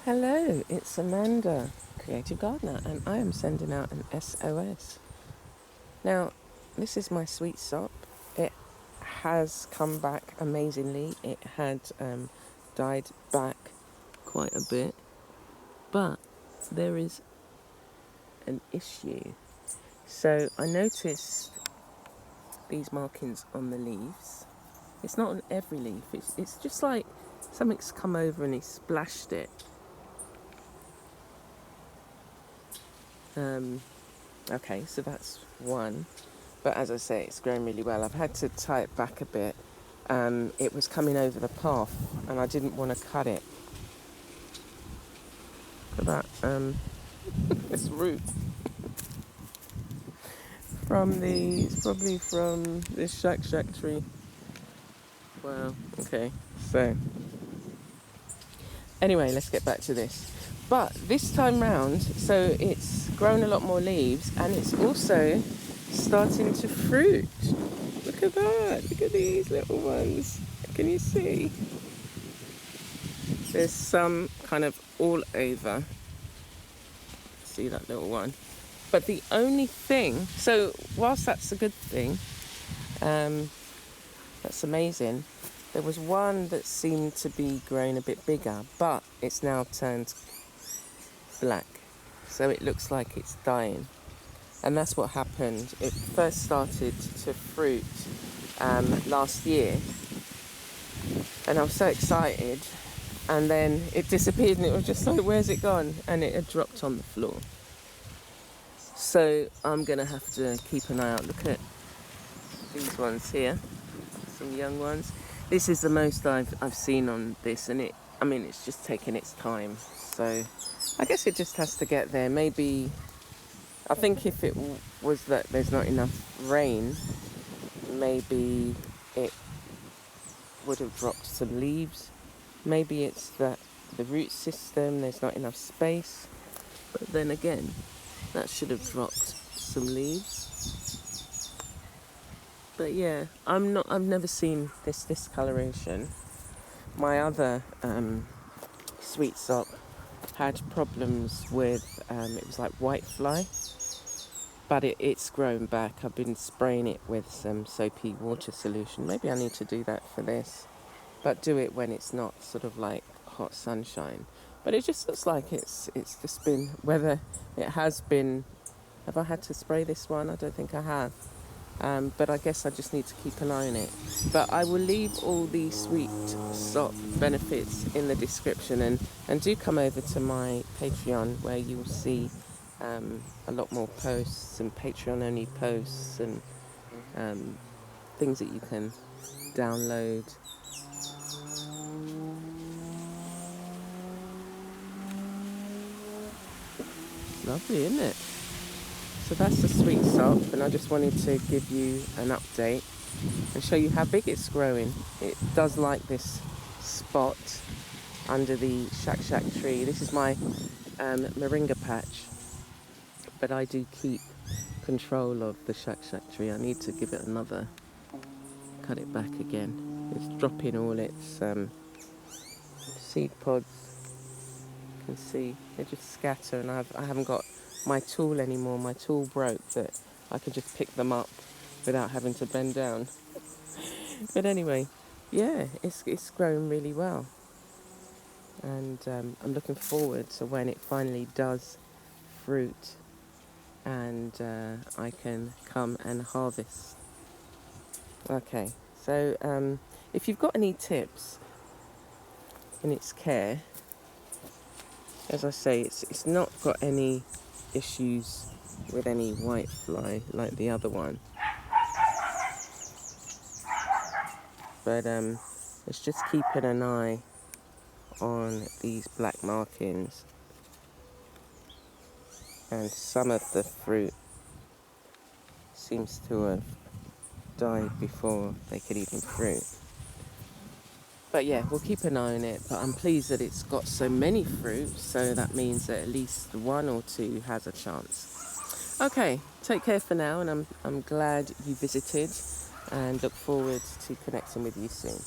Hello, it's Amanda, Creative Gardener, and I am sending out an SOS. Now, this is my Sweet Sop. It has come back amazingly. It had died back quite a bit, but there is an issue. So I noticed these markings on the leaves. It's not on every leaf, it's just like something's come over and it's splashed it. Okay, so that's one. But as I say, it's grown really well. I've had to tie it back a bit. It was coming over the path and I didn't want to cut it. Look at that. This root. It's probably from this shack tree. Wow, okay. So, anyway, let's get back to this. But this time round, so it's grown a lot more leaves and it's also starting to fruit. Look at that. Look at these little ones. Can you see? There's some kind of all over. See that little one? But the only thing, so whilst that's a good thing, that's amazing, there was one that seemed to be growing a bit bigger, but it's now turned black. So it looks like it's dying. And that's what happened. It first started to fruit last year. And I was so excited. And then it disappeared and it was just like, where's it gone? And it had dropped on the floor. So I'm going to have to keep an eye out. Look at these ones here. Some young ones. This is the most I've seen on this. And it's just taking its time. So I guess it just has to get there. Maybe, I think if it was that there's not enough rain, maybe it would have dropped some leaves. Maybe it's that the root system, there's not enough space. But then again, that should have dropped some leaves. But yeah, I've never seen this discoloration. My other Sweet Sop had problems with, it was like whitefly, but it's grown back. I've been spraying it with some soapy water solution. Maybe I need to do that for this, but do it when it's not sort of like hot sunshine. But it just looks like it's just been, whether it has been, have I had to spray this one? I don't think I have. But I guess I just need to keep an eye on it. But I will leave all the Sweet Sop benefits in the description, and do come over to my Patreon where you'll see a lot more posts and Patreon only posts and things that you can download. Lovely, isn't it? So that's the Sweet Sop, and I just wanted to give you an update and show you how big it's growing. It does like this spot under the shack tree. This is my moringa patch, but I do keep control of the shack tree. I need to give it another, cut it back again. It's dropping all its seed pods. You can see they just scatter, and I haven't got my tool anymore. My tool broke, that I could just pick them up without having to bend down. But anyway, yeah, it's growing really well, and I'm looking forward to when it finally does fruit and I can come and harvest. Okay, so if you've got any tips in its care, as I say, it's not got any issues with any whitefly like the other one, but it's just keeping an eye on these black markings, and some of the fruit seems to have died before they could even fruit. But yeah, we'll keep an eye on it. But I'm pleased that it's got so many fruit, so that means that at least one or two has a chance. Okay, take care for now, and I'm glad you visited, and look forward to connecting with you soon.